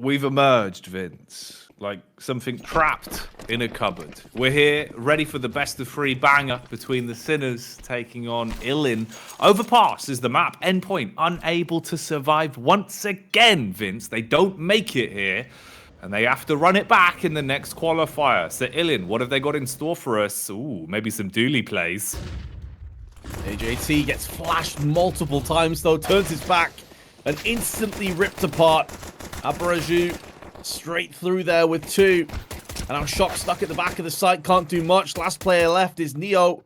We've emerged, Vince, like something trapped in a cupboard. We're here, ready for the best of three banger between the Sinners taking on ILIN. Overpass is the map. Endpoint unable to survive once again, Vince. They don't make it here, and they have to run it back in the next qualifier. So ILIN, what have they got in store for us? Ooh, maybe some Dooley plays. AJT gets flashed multiple times though, turns his back and instantly ripped apart. Abaraju straight through there with two. And now Shock stuck at the back of the site, can't do much. Last player left is Neo.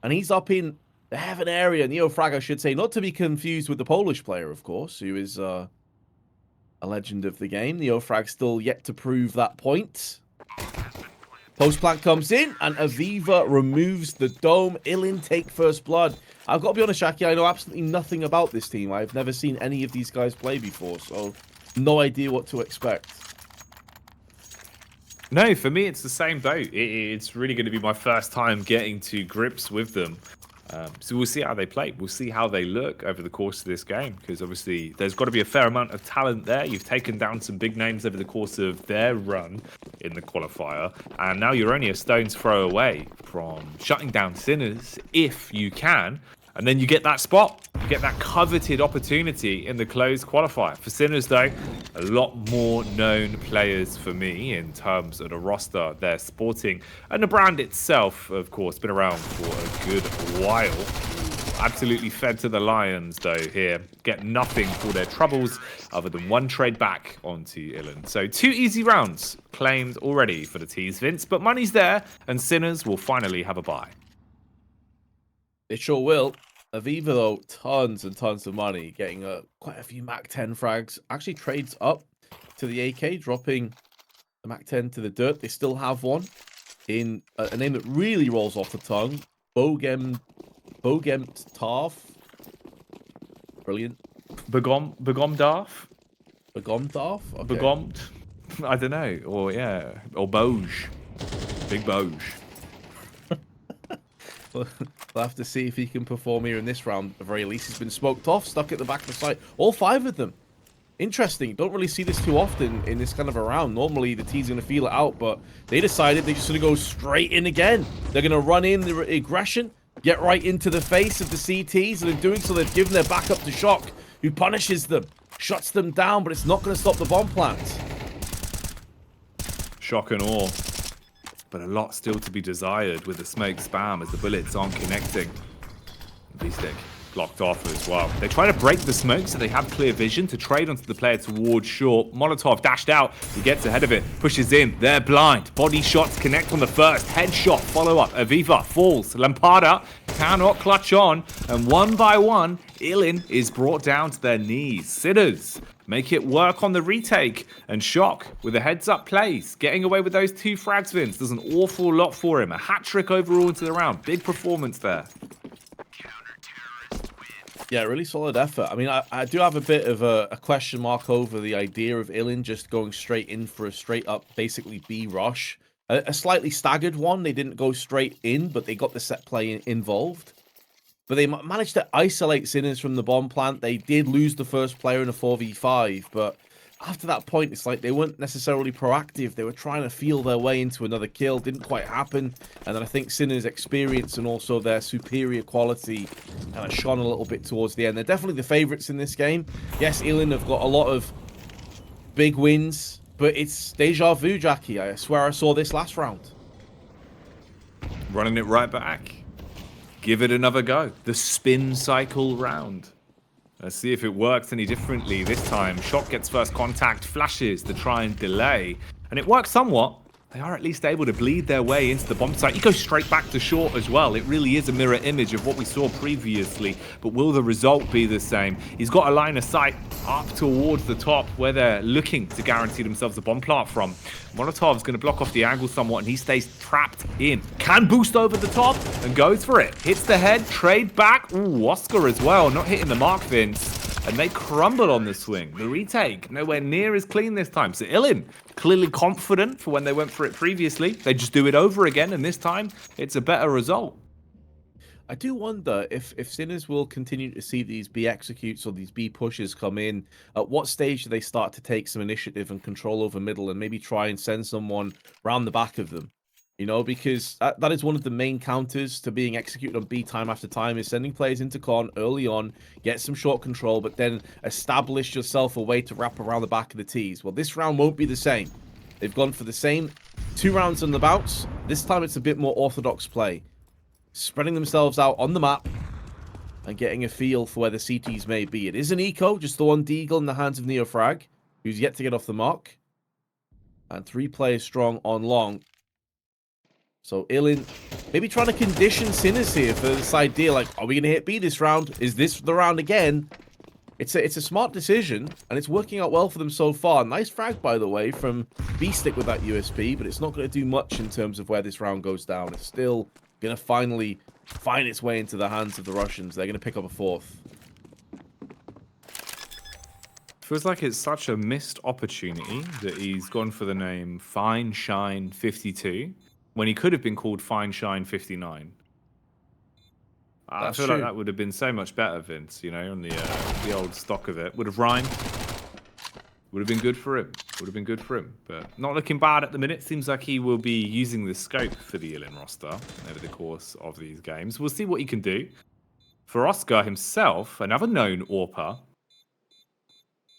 And he's up in the heaven area. Neo Frag, I should say, not to be confused with the Polish player, of course, who is a legend of the game. Neo Frag still yet to prove that point. Post-plant comes in, and Aviva removes the dome. ILIN take first blood. I've got to be honest, Jacky, I know absolutely nothing about this team. I've never seen any of these guys play before, so no idea what to expect. No, for me, it's the same boat. It's really going to be my first time getting to grips with them. So we'll see how they play. We'll see how they look over the course of this game, because obviously there's got to be a fair amount of talent there. You've taken down some big names over the course of their run in the qualifier, and now you're only a stone's throw away from shutting down Sinners if you can. And then you get that spot, you get that coveted opportunity in the closed qualifier. For Sinners, though, a lot more known players for me in terms of the roster they're sporting. And the brand itself, of course, been around for a good while. Absolutely fed to the lions, though, here. Get nothing for their troubles other than one trade back onto ILIN. So 2 easy rounds claimed already for the T's, Vince. But money's there, and Sinners will finally have a bye. It sure will. Aviva, though, tons and tons of money, getting quite a few Mac 10 frags. Actually trades up to the AK, dropping the Mac 10 to the dirt. They still have one in a name that really rolls off the tongue. Bogemt Tarf. Brilliant. Begomdarf? Begomdarf? Okay. Begomt? I don't know. Or, yeah. Or Boge. Big Boge. We'll have to see if he can perform here in this round. At the very least, he's been smoked off, stuck at the back of the site. All 5 of them. Interesting. Don't really see this too often in this kind of a round. Normally, the T's going to feel it out, but they decided they're just going to go straight in again. They're going to run in the aggression, get right into the face of the CTs, and in doing so, they've given their back up to Shock, who punishes them, shuts them down, but it's not going to stop the bomb plant. Shock and awe. But a lot still to be desired with the smoke spam as the bullets aren't connecting. V-stick blocked off as well. They try to break the smoke so they have clear vision to trade onto the player towards short. Molotov dashed out. He gets ahead of it, pushes in. They're blind. Body shots connect on the first. Headshot follow-up. Aviva falls. Lampada cannot clutch on. And one by one, ILIN is brought down to their knees. Sinners make it work on the retake, and Shock with a heads-up plays. Getting away with those 2 frags, Vince, does an awful lot for him. A hat-trick overall into the round. Big performance there. Yeah, really solid effort. I mean, I do have a bit of a question mark over the idea of ILIN just going straight in for a straight-up, basically B rush. A slightly staggered one. They didn't go straight in, but they got the set play involved. But they managed to isolate Sinners from the bomb plant. They did lose the first player in a 4v5, but after that point, it's like they weren't necessarily proactive. They were trying to feel their way into another kill. Didn't quite happen. And then I think Sinners' experience and also their superior quality kind of shone a little bit towards the end. They're definitely the favorites in this game. Yes, ILIN have got a lot of big wins, but it's deja vu, Jacky. I swear I saw this last round. Running it right back. Give it another go. The spin cycle round. Let's see if it works any differently this time. Shock gets first contact, flashes to try and delay. And it works somewhat. They are at least able to bleed their way into the bomb site. He goes straight back to short as well. It really is a mirror image of what we saw previously. But will the result be the same? He's got a line of sight up towards the top where they're looking to guarantee themselves a bomb plant from. Molotov's going to block off the angle somewhat, and he stays trapped in. Can boost over the top and goes for it. Hits the head, trade back. Ooh, Oscar as well. Not hitting the mark, Vince. And they crumble on the swing. The retake, nowhere near as clean this time. So ILIN, clearly confident for when they went for it previously. They just do it over again, and this time, it's a better result. I do wonder if Sinners will continue to see these B executes or these B pushes come in. At what stage do they start to take some initiative and control over middle and maybe try and send someone round the back of them? You know, because that is one of the main counters to being executed on B time after time is sending players into con early on, get some short control, but then establish yourself a way to wrap around the back of the T's. Well, this round won't be the same. They've gone for the same 2 rounds on the bounce. This time it's a bit more orthodox play. Spreading themselves out on the map and getting a feel for where the CTs may be. It is an eco, just the one deagle in the hands of Neofrag, who's yet to get off the mark. And 3 players strong on long. So ILIN maybe trying to condition Sinners here for this idea, like, are we going to hit B this round? Is this the round again? It's a smart decision, and it's working out well for them so far. Nice frag, by the way, from B-Stick with that USP, but it's not going to do much in terms of where this round goes down. It's still going to finally find its way into the hands of the Russians. They're going to pick up a 4th. Feels like it's such a missed opportunity that he's gone for the name Fine Shine 52 when he could have been called Fine Shine 59. I feel like that would have been so much better, Vince, you know, on the old stock of it. Would have rhymed. Would have been good for him. Would have been good for him. But not looking bad at the minute. Seems like he will be using the scope for the ILIN roster over the course of these games. We'll see what he can do. For Oscar himself, another known AWPer,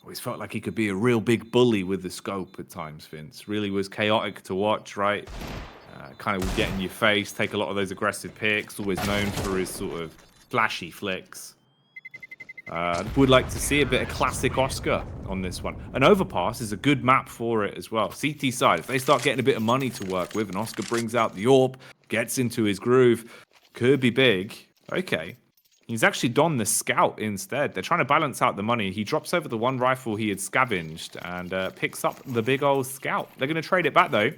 always felt like he could be a real big bully with the scope at times, Vince. Really was chaotic to watch, right? Kind of would get in your face, take a lot of those aggressive picks, always known for his sort of flashy flicks. Would like to see a bit of classic Oscar on this one. An overpass is a good map for it as well. CT side, if they start getting a bit of money to work with and Oscar brings out the AWP, gets into his groove, could be big. Okay. He's actually donned the scout instead. They're trying to balance out the money. He drops over the 1 rifle he had scavenged and picks up the big old scout. They're going to trade it back though.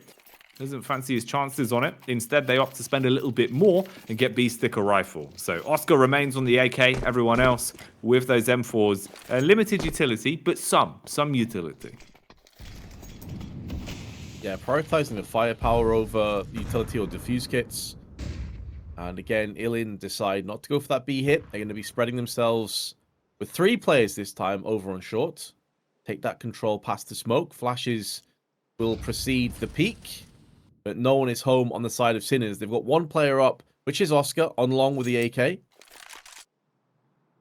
Doesn't fancy his chances on it. Instead, they opt to spend a little bit more and get B-Stick a rifle. So Oscar remains on the AK. Everyone else with those M4s. Limited utility, but some utility. Yeah, prioritizing the firepower over utility or defuse kits. And again, ILIN decide not to go for that B hit. They're going to be spreading themselves with 3 players this time over on short. Take that control past the smoke. Flashes will precede the peak. But no one is home on the side of Sinners. They've got 1 player up, which is Oscar, on long with the AK.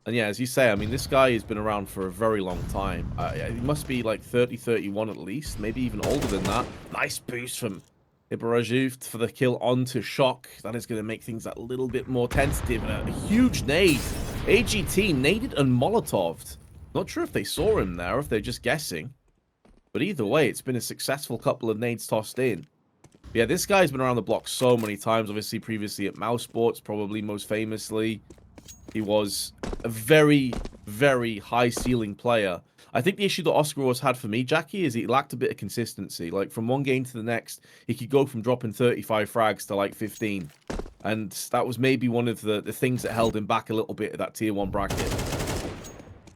And yeah, as you say, I mean, this guy has been around for a very long time. He must be like 30, 31 at least, maybe even older than that. Nice boost from Ibarajuf for the kill onto Shock. That is going to make things a little bit more tentative. And a huge nade. AGT naded and Molotoved. Not sure if they saw him there, or if they're just guessing. But either way, it's been a successful couple of nades tossed in. Yeah, this guy's been around the block so many times. Obviously, previously at Mouse Sports, probably most famously. He was a very, very high ceiling player. I think the issue that Oscar always had for me, Jacky, is he lacked a bit of consistency. Like, from one game to the next, he could go from dropping 35 frags to, like, 15. And that was maybe one of the things that held him back a little bit at that tier 1 bracket.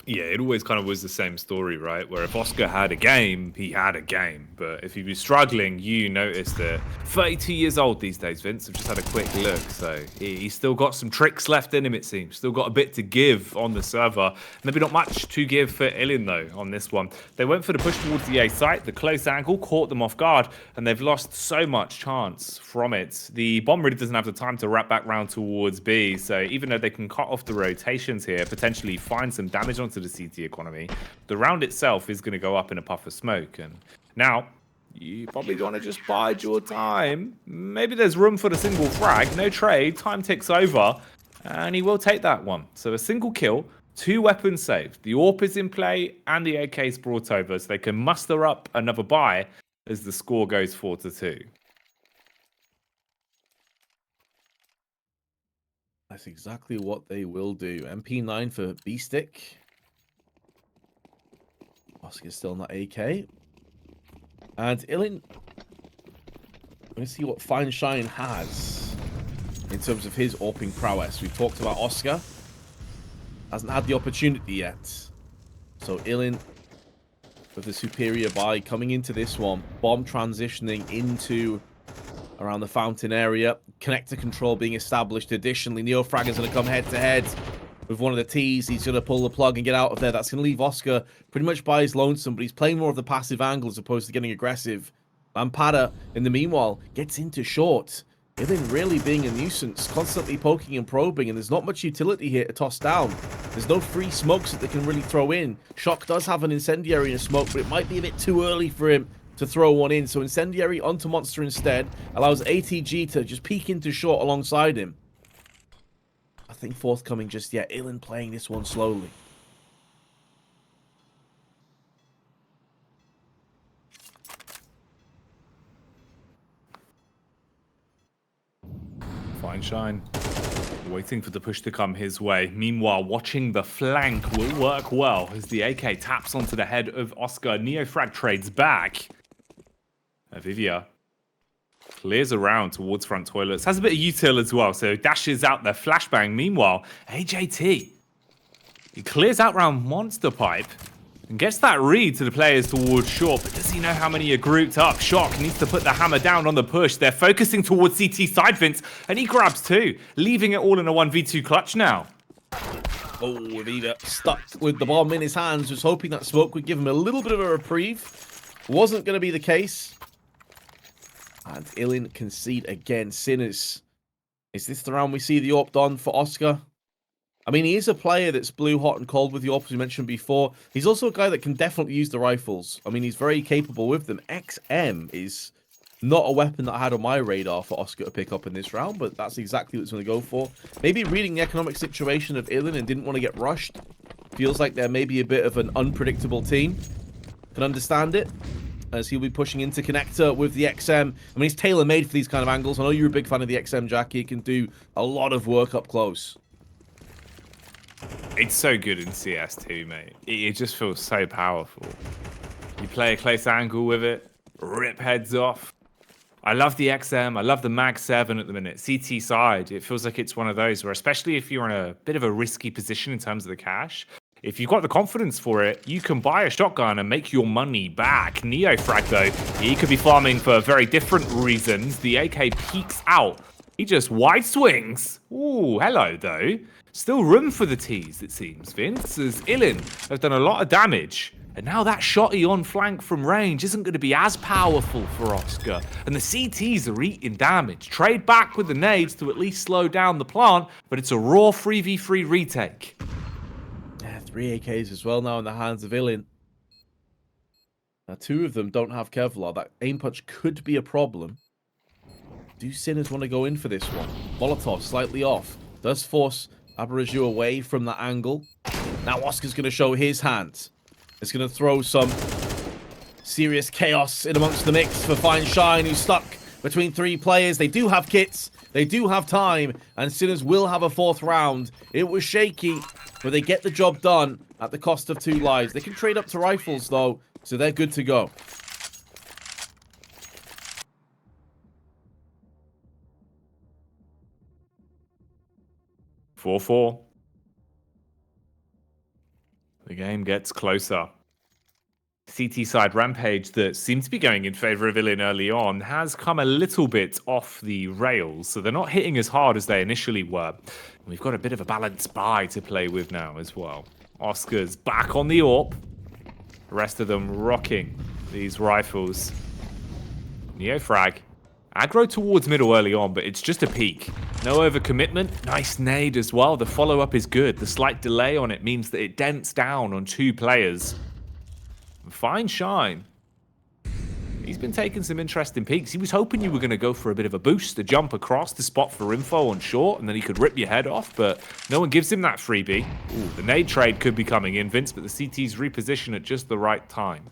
Yeah, it always kind of was the same story, right? Where if Oscar had a game, he had a game. But if he was struggling, you noticed that 32 years old these days, Vince. I've just had a quick look. So he's still got some tricks left in him, it seems. Still got a bit to give on the server. Maybe not much to give for ILIN, though, on this one. They went for the push towards the A site. The close angle caught them off guard, and they've lost so much chance from it. The bomb really doesn't have the time to wrap back round towards B. So even though they can cut off the rotations here, potentially find some damage onto the CT economy, the round itself is going to go up in a puff of smoke. And now you probably want to just bide your time. Maybe there's room for the single frag. No trade. Time ticks over, and he will take that one. So a single kill, 2 weapons saved. The AWP is in play, and the AK is brought over, so they can muster up another buy as the score goes 4-2. That's exactly what they will do. MP9 for B-Stick. Oscar's still on that AK. And ILIN, let me see what Fine Shine has in terms of his AWPing prowess. We've talked about Oscar. Hasn't had the opportunity yet. So ILIN with the superior buy coming into this one. Bomb transitioning into around the fountain area. Connector control being established. Additionally, Neofrag is going to come head-to-head with one of the T's. He's going to pull the plug and get out of there. That's going to leave Oscar pretty much by his lonesome, but he's playing more of the passive angle as opposed to getting aggressive. Lampada, in the meanwhile, gets into short. ILIN really being a nuisance, constantly poking and probing, and there's not much utility here to toss down. There's no free smokes that they can really throw in. Shock does have an incendiary and a smoke, but it might be a bit too early for him to throw one in. So incendiary onto Monster instead allows ATG to just peek into short alongside him. Nothing forthcoming just yet. ILIN playing this one slowly. Fine shine. Waiting for the push to come his way. Meanwhile, watching the flank will work well as the AK taps onto the head of Oscar. Neofrag trades back. Avivia clears around towards front toilets. Has a bit of util as well, so dashes out there. Flashbang. Meanwhile, AJT. He clears out round Monster Pipe and gets that read to the players towards short, but does he know how many are grouped up? Shock needs to put the hammer down on the push. They're focusing towards CT side Vince, and he grabs two, leaving it all in a 1v2 clutch now. Oh, Aviva stuck with the bomb in his hands, was hoping that smoke would give him a little bit of a reprieve. Wasn't going to be the case. And ILIN concede again. Sinners. Is this the round we see the AWP done for Oscar? I mean, he is a player that's blue, hot, and cold with the AWP, as we mentioned before. He's also a guy that can definitely use the rifles. I mean, he's very capable with them. XM is not a weapon that I had on my radar for Oscar to pick up in this round, but that's exactly what he's going to go for. Maybe reading the economic situation of ILIN and didn't want to get rushed. Feels like they're maybe a bit of an unpredictable team. Can understand it, as he'll be pushing into connector with the XM. I mean, he's tailor-made for these kind of angles. I know you're a big fan of the XM, Jacky. He can do a lot of work up close. It's so good in CS too, mate. It just feels so powerful. You play a close angle with it, rip heads off. I love the XM. I love the Mag 7 at the minute. CT side, it feels like it's one of those where, especially if you're in a bit of a risky position in terms of the cash, if you've got the confidence for it, you can buy a shotgun and make your money back. Neofrag, though, he could be farming for very different reasons. The AK peeks out. He just wide swings. Ooh, hello, though. Still room for the T's, it seems, Vince, as ILIN have done a lot of damage. And now that shotty on flank from range isn't going to be as powerful for Oscar. And the CTs are eating damage. Trade back with the nades to at least slow down the plant, but it's a raw 3v3 retake. Yeah, 3 AKs as well now in the hands of ILIN. Now, 2 of them don't have Kevlar. That aim punch could be a problem. Do Sinners want to go in for this one? Molotov slightly off. Does force Aberraju away from that angle. Now Oscar's going to show his hand. It's going to throw some serious chaos in amongst the mix for Fine Shine, who's stuck between 3 players. They do have kits. They do have time. And Sinners will have a 4th round. It was shaky, but they get the job done at the cost of 2 lives. They can trade up to rifles, though, so they're good to go. (4-4). The game gets closer. CT side Rampage that seemed to be going in favor of ILIN early on has come a little bit off the rails, so they're not hitting as hard as they initially were. And we've got a bit of a balanced buy to play with now as well. Oscar's back on the AWP. The rest of them rocking these rifles. Neofrag. Aggro towards middle early on, but it's just a peek. No overcommitment. Nice nade as well. The follow-up is good. The slight delay on it means that it dents down on 2 players. Fine Shine. He's been taking some interesting peeks. He was hoping you were going to go for a bit of a boost, a jump across to spot for info on short, and then he could rip your head off, but no one gives him that freebie. Ooh, the nade trade could be coming in, Vince, but the CTs reposition at just the right time.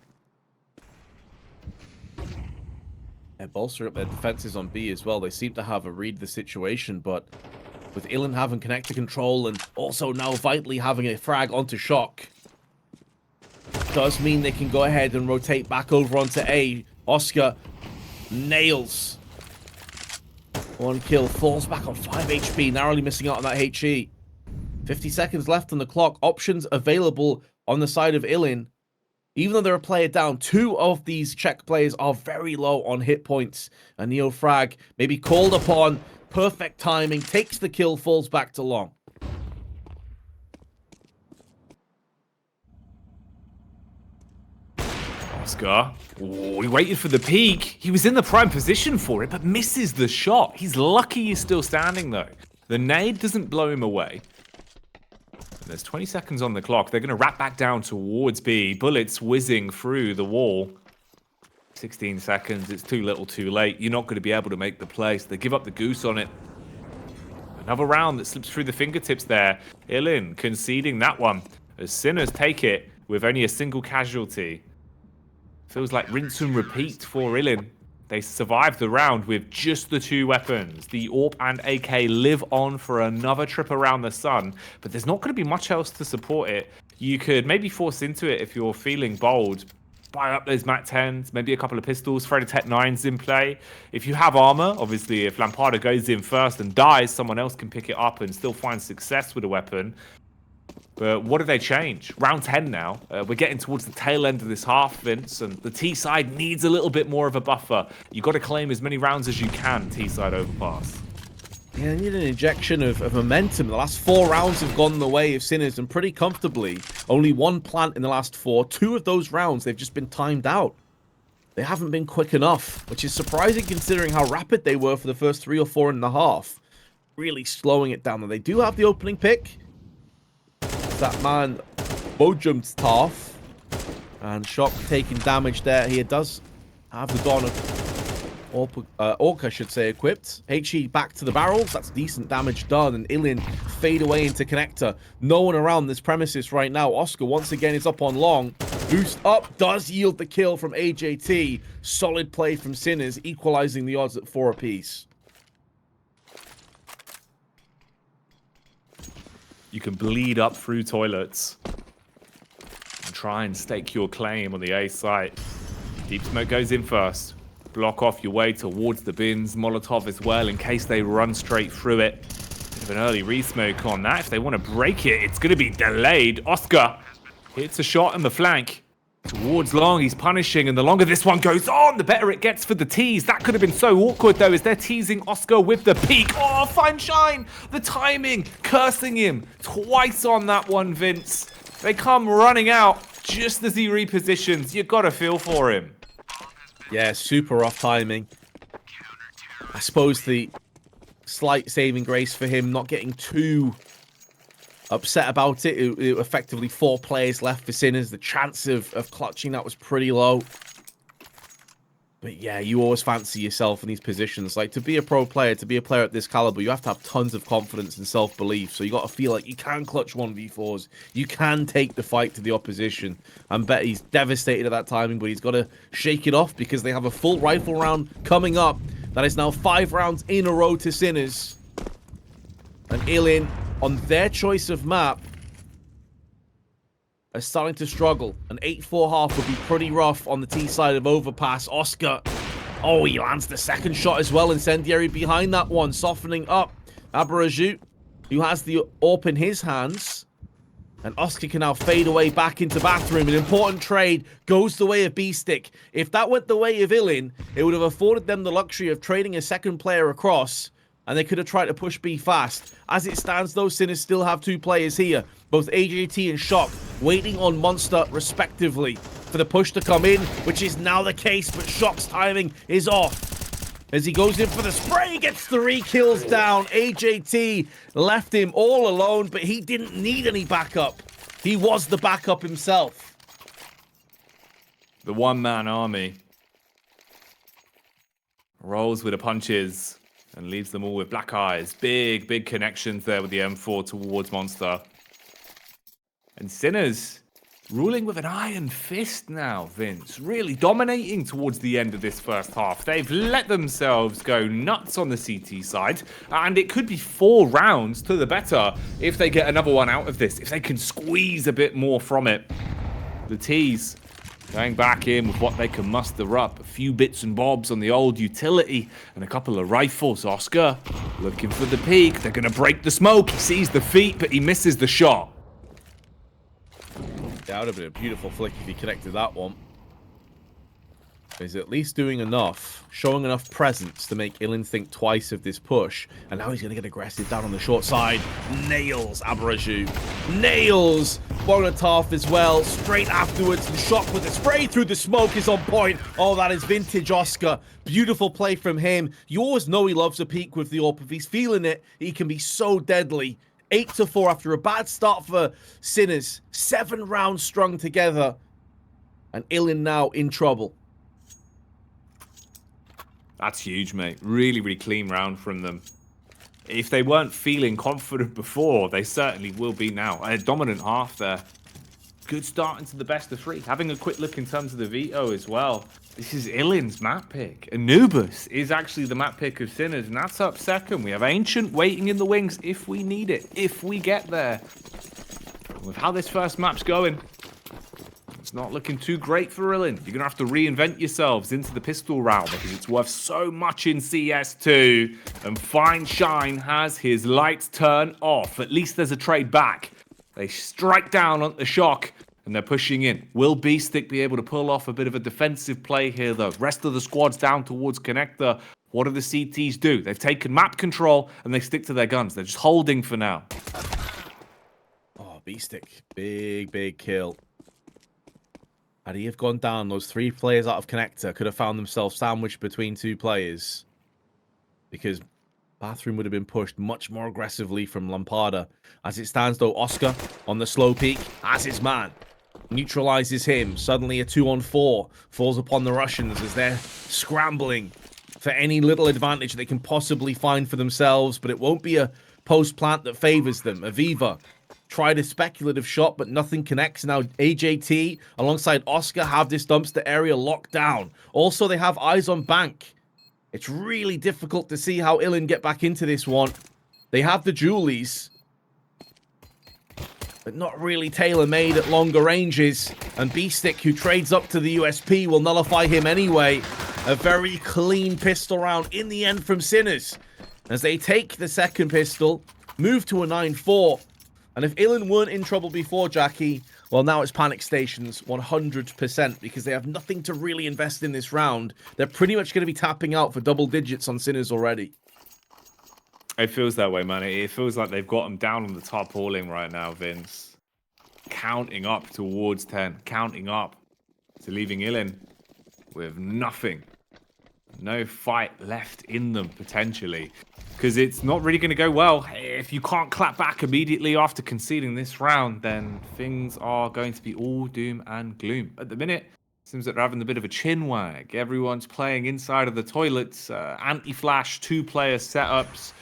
They're bolstering up their defenses on B as well. They seem to have a read the situation, but with ILIN having connector control and also now vitally having a frag onto Shock, does mean they can go ahead and rotate back over onto A. Oscar nails 1 kill, falls back on 5 HP, narrowly missing out on that HE. 50 seconds left on the clock. Options available on the side of ILIN. Even though they're a player down, 2 of these Czech players are very low on hit points. A Neo frag maybe called upon. Perfect timing, takes the kill, falls back to long. Oscar. Oh, he waited for the peak. He was in the prime position for it, but misses the shot. He's lucky he's still standing, though. The nade doesn't blow him away. And there's 20 seconds on the clock. They're going to wrap back down towards B. Bullets whizzing through the wall. 16 seconds. It's too little, too late. You're not going to be able to make the play, so they give up the goose on it. Another round that slips through the fingertips there. ILIN conceding that one as Sinners take it with only a single casualty. Feels like rinse and repeat for ILIN. They survived the round with just the 2 weapons. The AWP and AK live on for another trip around the sun, but there's not going to be much else to support it. You could maybe force into it if you're feeling bold. Buy up those MAT 10s, maybe a couple of pistols, throw the Tech 9s in play. If you have armor, obviously if Lampada goes in first and dies, someone else can pick it up and still find success with a weapon. But what do they change? Round 10 now. We're getting towards the tail end of this half, Vince, and the T-side needs a little bit more of a buffer. You've got to claim as many rounds as you can, T-side overpass. Yeah, they need an injection of momentum. The last 4 rounds have gone the way of Sinners, and pretty comfortably. Only 1 plant in the last 4. 2 of those rounds, they've just been timed out. They haven't been quick enough, which is surprising considering how rapid they were for the first 3 or 4 and a half. Really slowing it down. They do have the opening pick. That man Bojum's tough. And Shock taking damage there. He does have the Dawn of Orc, I should say, equipped. HE back to the barrels. That's decent damage done. And ILIN fade away into connector. No one around this premises right now. Oscar once again is up on long. Boost up does yield the kill from AJT. Solid play from Sinners, equalizing the odds at 4 apiece. You can bleed up through toilets and try and stake your claim on the A site. Deep Smoke goes in first. Block off your way towards the bins. Molotov as well in case they run straight through it. Bit of an early re-smoke on that. If they want to break it, it's going to be delayed. Oscar hits a shot in the flank. Towards long, he's punishing, and the longer this one goes on, the better it gets for the tease. That could have been so awkward, though, as they're teasing Oscar with the peak. Oh, fine shine! The timing, cursing him twice on that one, Vince. They come running out just as he repositions. You've got to feel for him. Yeah, super rough timing. I suppose the slight saving grace for him not getting too upset about it. It effectively 4 players left for Sinners. The chance of clutching that was pretty low. But yeah, you always fancy yourself in these positions. Like, to be a pro player, to be a player at this caliber, you have to have tons of confidence and self-belief. So you got to feel like you can clutch 1v4s. You can take the fight to the opposition. I bet he's devastated at that timing, but he's got to shake it off because they have a full rifle round coming up. That is now 5 rounds in a row to Sinners. And ILIN, on their choice of map, are starting to struggle. An 8-4 half would be pretty rough on the T side of overpass. Oscar, oh, he lands the second shot as well. Incendiary behind that one, softening up. Abarajut, who has the AWP in his hands. And Oscar can now fade away back into bathroom. An important trade goes the way of B-Stick. If that went the way of ILIN, it would have afforded them the luxury of trading a second player across, and they could have tried to push B fast. As it stands, though, Sinners still have 2 players here, both AJT and Shock, waiting on Monster, respectively, for the push to come in, which is now the case, but Shock's timing is off. As he goes in for the spray, gets 3 kills down. AJT left him all alone, but he didn't need any backup. He was the backup himself. The one-man army rolls with the punches and leaves them all with black eyes. Big, big connections there with the M4 towards Monster. And Sinners ruling with an iron fist now, Vince. Really dominating towards the end of this first half. They've let themselves go nuts on the CT side. And it could be 4 rounds to the better if they get another one out of this. If they can squeeze a bit more from it. The T's going back in with what they can muster up. A few bits and bobs on the old utility and a couple of rifles. Oscar looking for the peak. They're going to break the smoke. He sees the feet, but he misses the shot. That would have been a beautiful flick if he connected that one. He's at least doing enough, showing enough presence to make ILIN think twice of this push. And now he's going to get aggressive down on the short side. Nails Abraju. Nails Bonatov as well. Straight afterwards, the shot with the spray through the smoke is on point. Oh, that is vintage Oscar. Beautiful play from him. You always know he loves a peek with the AWP. If he's feeling it, he can be so deadly. 8-4 after a bad start for Sinners. 7 rounds strung together. And ILIN now in trouble. That's huge, mate. Really, really clean round from them. If they weren't feeling confident before, they certainly will be now. A dominant half there. Good start into the best of 3. Having a quick look in terms of the veto as well. This is ILIN's map pick. Anubis is actually the map pick of Sinners, and that's up second. We have Ancient waiting in the wings if we need it, if we get there. With how this first map's going, it's not looking too great for ILIN. You're going to have to reinvent yourselves into the pistol round because it's worth so much in CS2. And Fine Shine has his lights turn off. At least there's a trade back. They strike down on the shock and they're pushing in. Will Beestick be able to pull off a bit of a defensive play here though? Rest of the squad's down towards Connector. What do the CTs do? They've taken map control and they stick to their guns. They're just holding for now. Oh, Beestick. Big, big kill. Had he have gone down, those 3 players out of Connector could have found themselves sandwiched between 2 players. Because Bathroom would have been pushed much more aggressively from Lampada. As it stands, though, Oscar on the slow peak as his man. Neutralizes him. Suddenly a 2-on-4 falls upon the Russians as they're scrambling for any little advantage they can possibly find for themselves. But it won't be a post-plant that favors them. Aviva tried a speculative shot, but nothing connects. Now, AJT, alongside Oscar, have this dumpster area locked down. Also, they have eyes on Bank. It's really difficult to see how ILIN get back into this one. They have the Julies, but not really tailor-made at longer ranges. And Beestick, who trades up to the USP, will nullify him anyway. A very clean pistol round in the end from Sinners. As they take the second pistol, move to a 9-4. And if ILIN weren't in trouble before, Jacky, well, now it's panic stations 100% because they have nothing to really invest in this round. They're pretty much going to be tapping out for double digits on Sinners already. It feels that way, man. It feels like they've got them down on the tarpaulin right now, Vince. Counting up towards 10. Counting up to leaving ILIN with nothing. No fight left in them, potentially. Because it's not really going to go well. If you can't clap back immediately after conceding this round, then things are going to be all doom and gloom. At the minute, it seems that they're having a bit of a chin wag. Everyone's playing inside of the toilets. Anti-flash, 2-player setups.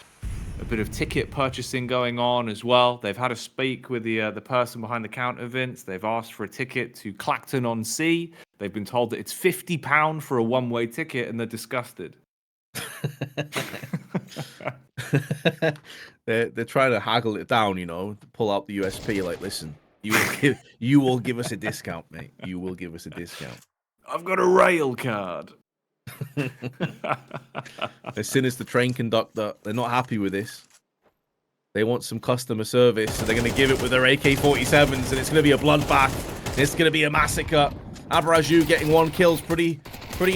A bit of ticket purchasing going on as well. They've had a speak with the person behind the counter, Vince. They've asked for a ticket to Clacton-on-Sea. They've been told that it's £50 for a one-way ticket, and they're disgusted. They're trying to haggle it down, you know, pull out the USP. Like, listen, you will give us a discount, mate. You will give us a discount. I've got a rail card. As soon as the train conductor, they're not happy with this. They want some customer service, so they're going to give it with their AK-47s, and it's going to be a bloodbath. It's going to be a massacre. Abraju getting 1 kill is pretty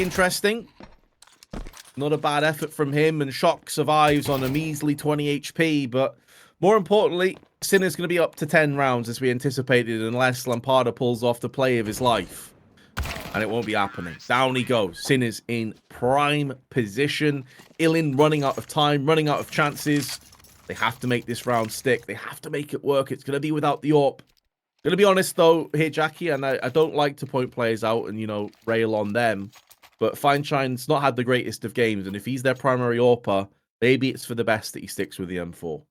interesting. Not a bad effort from him, and Shock survives on a measly 20 HP, but more importantly, Sinner's going to be up to 10 rounds as we anticipated, unless Lampada pulls off the play of his life. And it won't be happening. Down he goes. Sinners in prime position. ILIN running out of time, running out of chances. They have to make this round stick. They have to make it work. It's going to be without the AWP. Going to be honest, though, here, Jacky, and I don't like to point players out and, you know, rail on them. But Fine Shine's not had the greatest of games, and if he's their primary AWPer, maybe it's for the best that he sticks with the M4.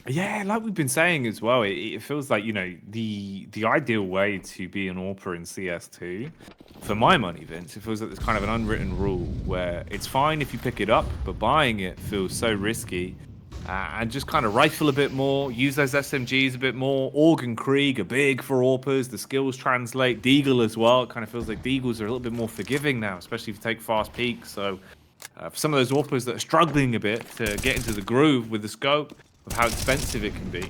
Yeah, like we've been saying as well, it feels like, you know, the ideal way to be an AWPer in CS2, for my money, Vince, it feels like there's kind of an unwritten rule where it's fine if you pick it up, but buying it feels so risky. And just kind of rifle a bit more, use those SMGs a bit more. Org and Krieg are big for AWPers. The skills translate. Deagle as well. It kind of feels like Deagles are a little bit more forgiving now, especially if you take fast peaks. So for some of those AWPers that are struggling a bit to get into the groove with the scope of how expensive it can be,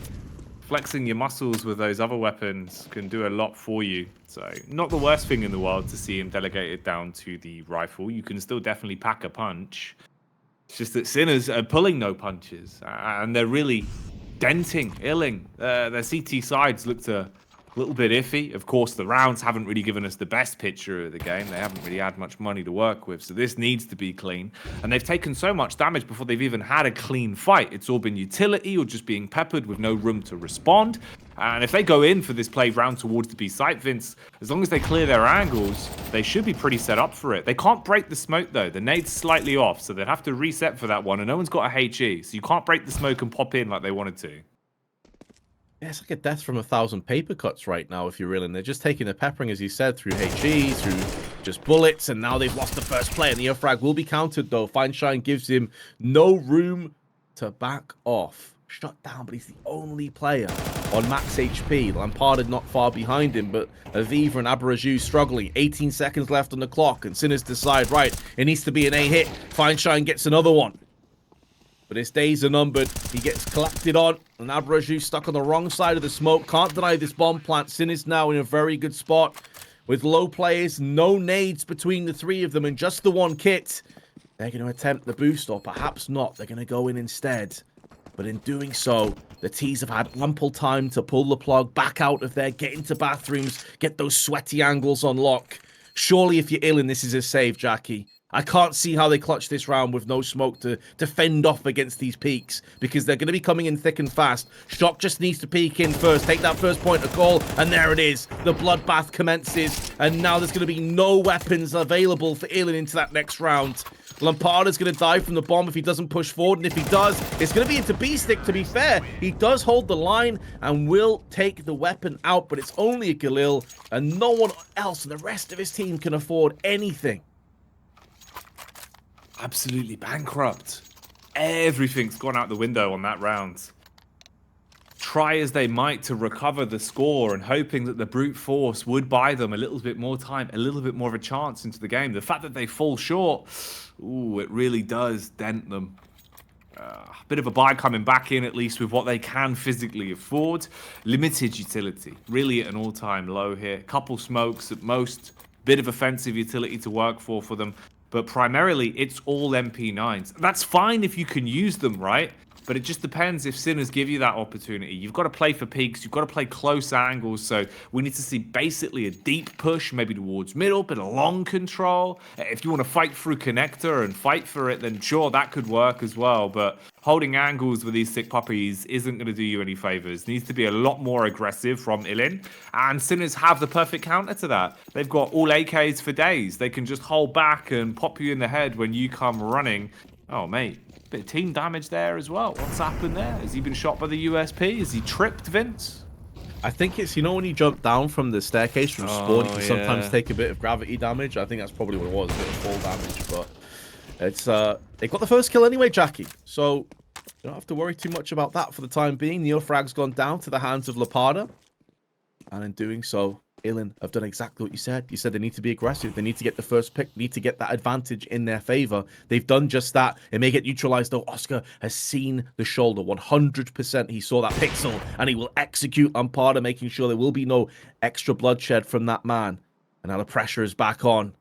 flexing your muscles with those other weapons can do a lot for you. So not the worst thing in the world to see him delegated down to the rifle. You can still definitely pack a punch. It's just that Sinners are pulling no punches, and they're really denting ILIN. Their CT sides looked a little bit iffy. Of course, the rounds haven't really given us the best picture of the game. They haven't really had much money to work with, so this needs to be clean. And they've taken so much damage before they've even had a clean fight. It's all been utility or just being peppered with no room to respond. And if they go in for this play round towards the B site, Vince, as long as they clear their angles, they should be pretty set up for it. They can't break the smoke, though. The nade's slightly off, so they'd have to reset for that one. And no one's got a HE, so you can't break the smoke and pop in like they wanted to. Yeah, it's like a death from 1,000 paper cuts right now, if you're real. And they're just taking the peppering, as you said, through HE, through just bullets, and now they've lost the first play. And the frag will be countered, though. Fine Shine gives him no room to back off. Shut down, but he's the only player on max HP. Lampard not far behind him, but Aviva and Abraju struggling. 18 seconds left on the clock, and Sinners decide, right, it needs to be an A hit. Fine Shine gets another one. But his days are numbered. He gets collected on, and Abraju stuck on the wrong side of the smoke. Can't deny this bomb plant. Sinners now in a very good spot with low players, no nades between the three of them, and just the one kit. They're going to attempt the boost, or perhaps not. They're going to go in instead. But in doing so, the T's have had ample time to pull the plug back out of there, get into bathrooms, get those sweaty angles on lock. Surely if you're ILIN, this is a save, Jacky. I can't see how they clutch this round with no smoke to fend off against these peaks, because they're going to be coming in thick and fast. Shock just needs to peek in first, take that first point of call, and there it is. The bloodbath commences, and now there's going to be no weapons available for ILIN into that next round. Lampard is going to die from the bomb if he doesn't push forward, and if he does, it's going to be into B-Stick, to be fair. He does hold the line and will take the weapon out, but it's only a Galil, and no one else, the rest of his team, can afford anything. Absolutely bankrupt. Everything's gone out the window on that round. Try as they might to recover the score and hoping that the brute force would buy them a little bit more time, a little bit more of a chance into the game. The fact that they fall short, ooh, it really does dent them. A bit of a buy coming back in, at least with what they can physically afford. Limited utility, really at an all-time low here. Couple smokes at most, bit of offensive utility to work for them. But primarily, it's all MP9s. That's fine if you can use them, right? But it just depends if Sinners give you that opportunity. You've got to play for peaks. You've got to play close angles. So we need to see basically a deep push, maybe towards middle, but a long control. If you want to fight through connector and fight for it, then sure, that could work as well. But holding angles with these sick puppies isn't going to do you any favors. Needs to be a lot more aggressive from ILIN. And Sinners have the perfect counter to that. They've got all AKs for days. They can just hold back and pop you in the head when you come running. Oh, mate. Bit of team damage there as well. What's happened there? Has he been shot by the USP? Is he tripped, Vince? I think it's, you know, when you jump down from the staircase from spawn, you can sometimes take a bit of gravity damage. I think that's probably what it was, a bit of fall damage. But it's they got the first kill anyway, Jacky. So you don't have to worry too much about that for the time being. Neofrag's gone down to the hands of Lapada. And in doing so, ILIN have done exactly what you said. You said they need to be aggressive. They need to get the first pick. Need to get that advantage in their favor. They've done just that. It may get neutralized, though. Oscar has seen the shoulder. 100% he saw that pixel, and he will execute Lampada, making sure there will be no extra bloodshed from that man. And now the pressure is back on.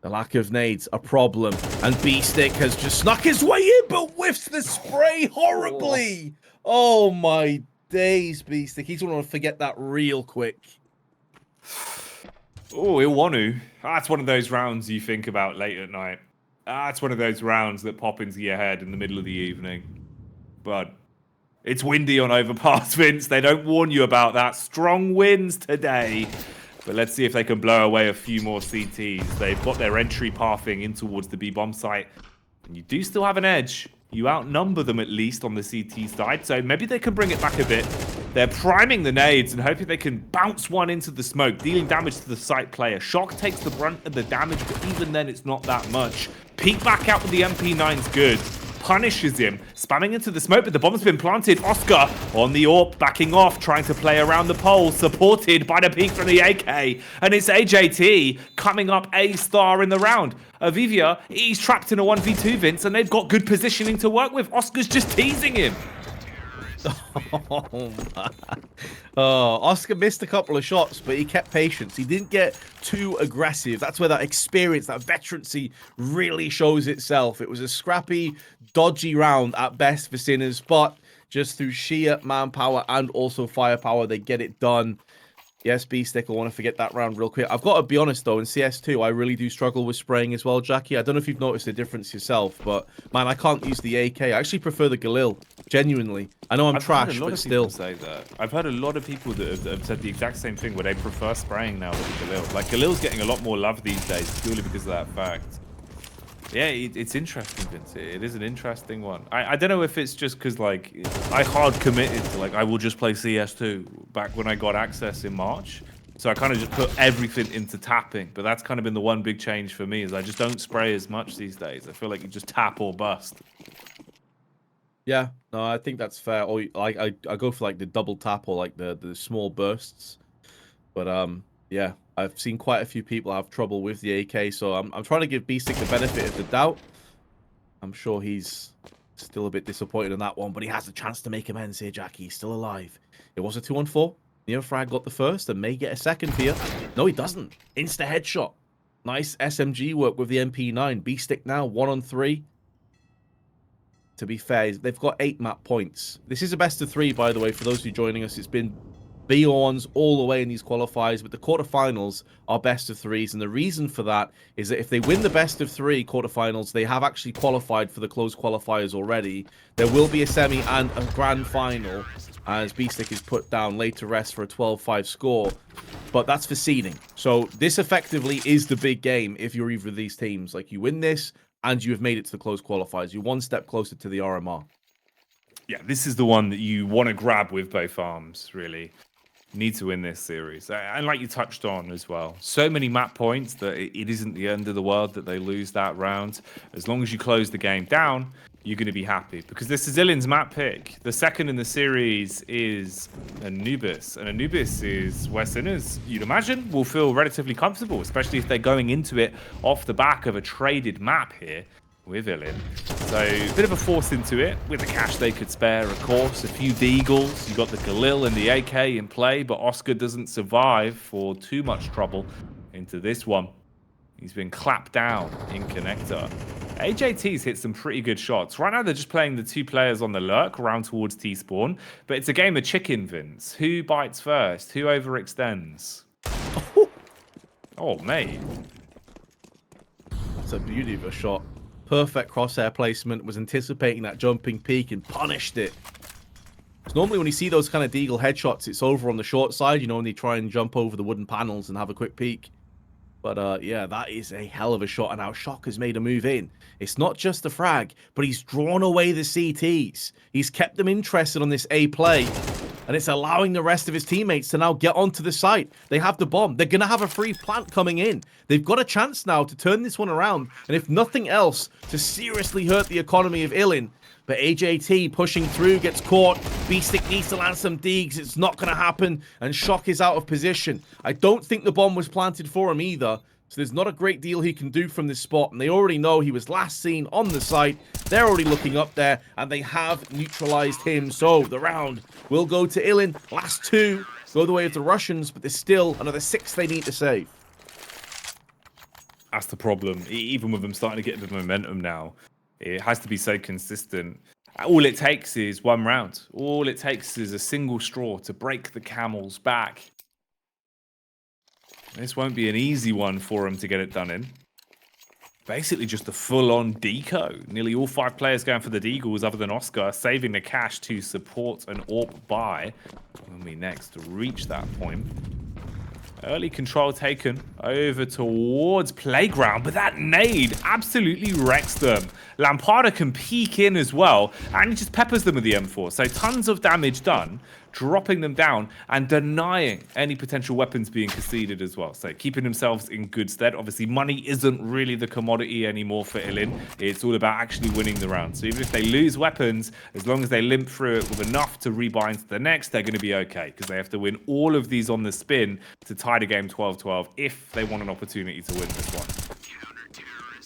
The lack of nades, a problem. And B-Stick has just snuck his way in, but whiffs the spray horribly. Oh my days, B-Stick. He's going to forget that real quick. Oh, he'll want to. That's one of those rounds you think about late at night. That's one of those rounds that pop into your head in the middle of the evening. But it's windy on overpass, Vince. They don't warn you about that. Strong winds today. But let's see if they can blow away a few more CTs. They've got their entry pathing in towards the B-bomb site. And you do still have an edge. You outnumber them at least on the CT side. So maybe they can bring it back a bit. They're priming the nades and hoping they can bounce one into the smoke, dealing damage to the site player. Shock takes the brunt of the damage, but even then it's not that much. Peek back out with the MP9's good. Punishes him, spamming into the smoke, but the bomb's been planted. Oscar on the AWP, backing off, trying to play around the pole, supported by the peek from the AK. And it's AJT coming up A star in the round. Avivia, he's trapped in a 1v2, Vince, and they've got good positioning to work with. Oscar's just teasing him. Oh, man. Oh, Oscar missed a couple of shots, but he kept patience. He didn't get too aggressive. That's where that experience, that veterancy really shows itself. It was a scrappy, dodgy round at best for Sinners, but just through sheer manpower and also firepower, they get it done. Yes, B-Stick, I want to forget that round real quick. I've got to be honest, though, in CS2, I really do struggle with spraying as well, Jacky. I don't know if you've noticed the difference yourself, but, man, I can't use the AK. I actually prefer the Galil, genuinely. I know I'm trash, but still. Say that. I've heard a lot of people that have said the exact same thing, where they prefer spraying now with the Galil. Like, Galil's getting a lot more love these days, purely because of that fact. Yeah, it's interesting, Vince. It is an interesting one. I don't know if it's just because, like, I hard committed to, like, I will just play CS2 back when I got access in March. So I kind of just put everything into tapping. But that's kind of been the one big change for me, is I just don't spray as much these days. I feel like you just tap or bust. Yeah, no, I think that's fair. Or I go for, like, the double tap or, like, the small bursts. But, yeah, I've seen quite a few people have trouble with the AK, so I'm trying to give B-Stick the benefit of the doubt. I'm sure he's still a bit disappointed in that one, but he has a chance to make amends here, Jacky. He's still alive. It was a 2-on-4. Neofrag got the first and may get a second here. No, he doesn't. Insta headshot. Nice SMG work with the MP9. B-Stick now 1-on-3. To be fair, they've got 8 map points. This is a best of 3, by the way, for those of you joining us. It's been B1s all the way in these qualifiers, but the quarterfinals are best of 3s, and the reason for that is that if they win the best of 3 quarterfinals, they have actually qualified for the closed qualifiers already. There will be a semi and a grand final, as B-Stick is put down laid to rest for a 12-5 score, but that's for seeding. So this effectively is the big game if you're either of these teams. Like, you win this, and you have made it to the closed qualifiers. You're one step closer to the RMR. Yeah, this is the one that you want to grab with both arms, really. Need to win this series. And like you touched on as well, so many map points that it isn't the end of the world that they lose that round. As long as you close the game down, you're going to be happy, because this is ILIN's map pick. The second in the series is Anubis, and Anubis is where Sinners, you'd imagine, will feel relatively comfortable, especially if they're going into it off the back of a traded map here with ILIN. So a bit of a force into it with the cash they could spare, of course. A few Deagles. You got the Galil and the AK in play, but Oscar doesn't survive for too much trouble into this one. He's been clapped down in connector. AJT's hit some pretty good shots. Right now they're just playing the 2 players on the lurk around towards T-spawn, but it's a game of chicken, Vince. Who bites first? Who overextends? Oh, mate. That's a beauty of a shot. Perfect crosshair placement, was anticipating that jumping peak and punished it. Because normally when you see those kind of Deagle headshots, it's over on the short side, you know, when they try and jump over the wooden panels and have a quick peek. But yeah, that is a hell of a shot, and now Shock has made a move in. It's not just the frag, but he's drawn away the CTs. He's kept them interested on this A play, and it's allowing the rest of his teammates to now get onto the site. They have the bomb. They're going to have a free plant coming in. They've got a chance now to turn this one around, and if nothing else, to seriously hurt the economy of ILIN. But AJT pushing through, gets caught. B-Stick needs to land some digs. It's not going to happen, and Shock is out of position. I don't think the bomb was planted for him either, so there's not a great deal he can do from this spot, and they already know he was last seen on the site. They're already looking up there, and they have neutralized him, so the round will go to ILIN. Last 2 go the way of the Russians, but there's still another 6 they need to save. That's the problem. Even with them starting to get the momentum now, it has to be so consistent. All it takes is one round. All it takes is a single straw to break the camel's back. This won't be an easy one for him to get it done in. Basically just a full-on deco. Nearly all 5 players going for the Deagles other than Oscar, saving the cash to support an AWP buy when we next reach that point. Early control taken over towards Playground, but that nade absolutely wrecks them. Lampada can peek in as well, and he just peppers them with the M4. So tons of damage done, dropping them down and denying any potential weapons being conceded as well. So keeping themselves in good stead. Obviously, money isn't really the commodity anymore for ILIN. It's all about actually winning the round. So even if they lose weapons, as long as they limp through it with enough to rebind to the next, they're going to be okay, because they have to win all of these on the spin to tie the game 12-12 if they want an opportunity to win this one.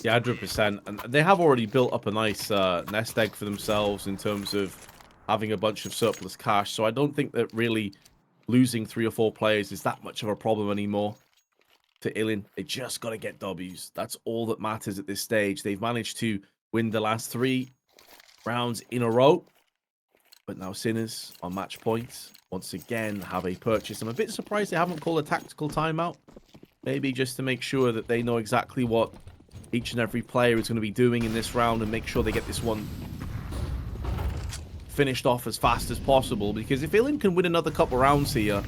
Yeah, 100%. And they have already built up a nice nest egg for themselves in terms of having a bunch of surplus cash. So I don't think that really losing 3 or 4 players is that much of a problem anymore to ILIN. They just got to get W's. That's all that matters at this stage. They've managed to win the last 3 rounds in a row. But now Sinners on match points once again have a purchase. I'm a bit surprised they haven't called a tactical timeout. Maybe just to make sure that they know exactly what each and every player is going to be doing in this round and make sure they get this one finished off as fast as possible. Because if ILIN can win another couple rounds here,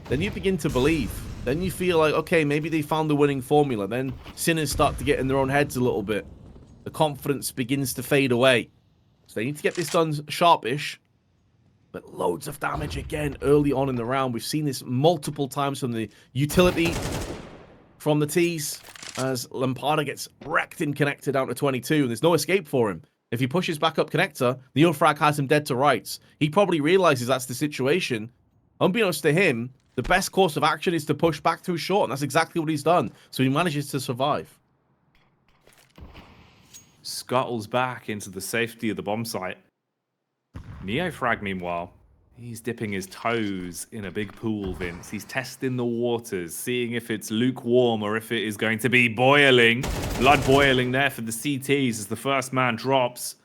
then you begin to believe. Then you feel like, okay, maybe they found the winning formula. Then Sinners start to get in their own heads a little bit. The confidence begins to fade away. So they need to get this done sharpish. But loads of damage again early on in the round. We've seen this multiple times from the utility from the T's as Lampada gets wrecked in connector down to 22. And there's no escape for him. If he pushes back up connector, Neofrag has him dead to rights. He probably realizes that's the situation. Unbeknownst to him, the best course of action is to push back through short. And that's exactly what he's done. So he manages to survive. Scuttles back into the safety of the bomb site. Neofrag, meanwhile, he's dipping his toes in a big pool, Vince. He's testing the waters, seeing if it's lukewarm or if it is going to be boiling. Blood boiling there for the CTs as the first man drops.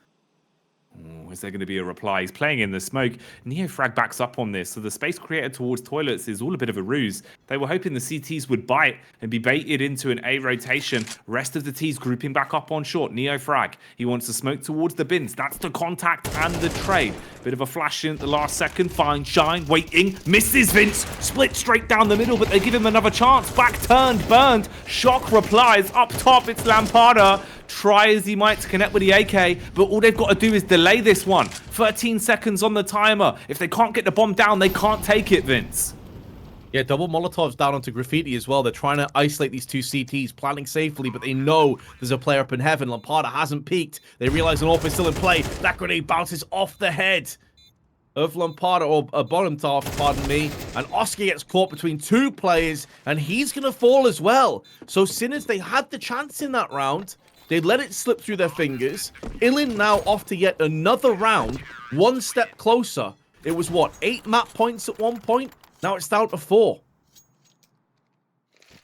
Oh, is there going to be a reply? He's playing in the smoke. Neofrag backs up on this, so the space created towards toilets is all a bit of a ruse. They were hoping the CTs would bite and be baited into an A rotation. Rest of the T's grouping back up on short. Neofrag, he wants to smoke towards the bins. That's the contact and the trade. Bit of a flash in at the last second. Fine shine, waiting. Misses Vince. Split straight down the middle, but they give him another chance. Back turned, burned. Shock replies. Up top, it's Lampada. Try as he might to connect with the AK, but all they've got to do is delay this one. 13 seconds on the timer. If they can't get the bomb down, they can't take it, Vince. Yeah, double Molotovs down onto Graffiti as well. They're trying to isolate these 2 CTs, planning safely, but they know there's a player up in heaven. Lampada hasn't peeked. They realize an AWP is still in play. That grenade bounces off the head of Lampada, or Bonentov, pardon me. And Oscar gets caught between 2 players, and he's going to fall as well. So Sinners, they had the chance in that round. They let it slip through their fingers. ILIN now off to yet another round, 1 step closer. It was, what, 8 map points at one point? Now it's down to 4.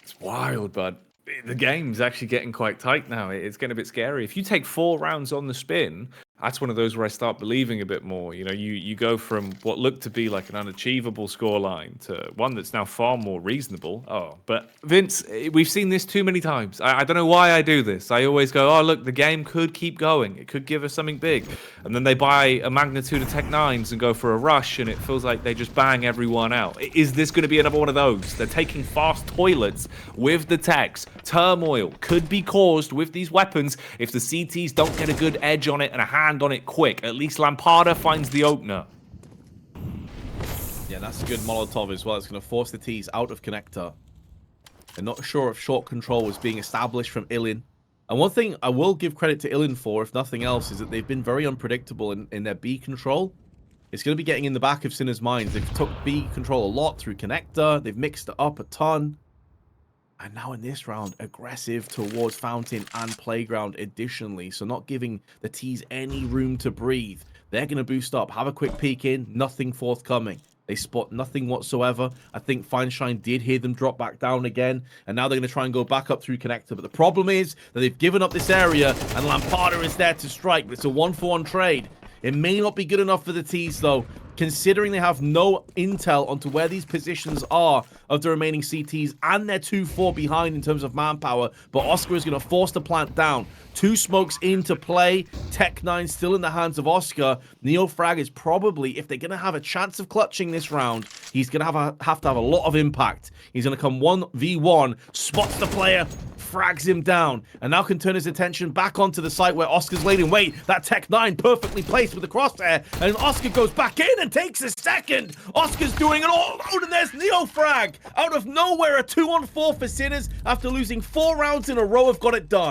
It's wild, bud. The game's actually getting quite tight now. It's getting a bit scary. If you take 4 rounds on the spin, that's one of those where I start believing a bit more. You know, you go from what looked to be like an unachievable scoreline to one that's now far more reasonable. Oh, but Vince, we've seen this too many times. I don't know why I do this. I always go, oh, look, the game could keep going. It could give us something big. And then they buy a magnitude of Tech 9s and go for a rush, and it feels like they just bang everyone out. Is this going to be another one of those? They're taking fast toilets with the techs. Turmoil could be caused with these weapons if the CTs don't get a good edge on it and a hand on it quick. At least Lampada finds the opener. Yeah, that's a good Molotov as well. It's going to force the T's out of connector. They're not sure if short control was being established from ILIN. And one thing I will give credit to ILIN for, if nothing else, is that they've been very unpredictable in their B control. It's going to be getting in the back of Sinners' minds. They've took B control a lot through connector. They've mixed it up a ton. And now in this round, aggressive towards Fountain and Playground additionally. So not giving the T's any room to breathe. They're going to boost up, have a quick peek in, nothing forthcoming. They spot nothing whatsoever. I think Fine Shine did hear them drop back down again. And now they're going to try and go back up through connector. But the problem is that they've given up this area and Lampada is there to strike. But it's a 1-for-1 trade. It may not be good enough for the T's though, considering they have no intel onto where these positions are of the remaining CTs, and they're 2-4 behind in terms of manpower. But Oscar is going to force the plant down. 2 smokes into play. Tech 9 still in the hands of Oscar. Neofrag is probably, if they're going to have a chance of clutching this round, he's going to have to have a lot of impact. He's going to come 1v1, spots the player, frags him down, and now can turn his attention back onto the site where Oscar's laid in wait. That Tech 9 perfectly placed with the crosshair, and Oscar goes back in and takes a second. Oscar's doing it all alone, and there's Neofrag. Out of nowhere, a 2-on-4 for Sinners after losing 4 rounds in a row have got it done.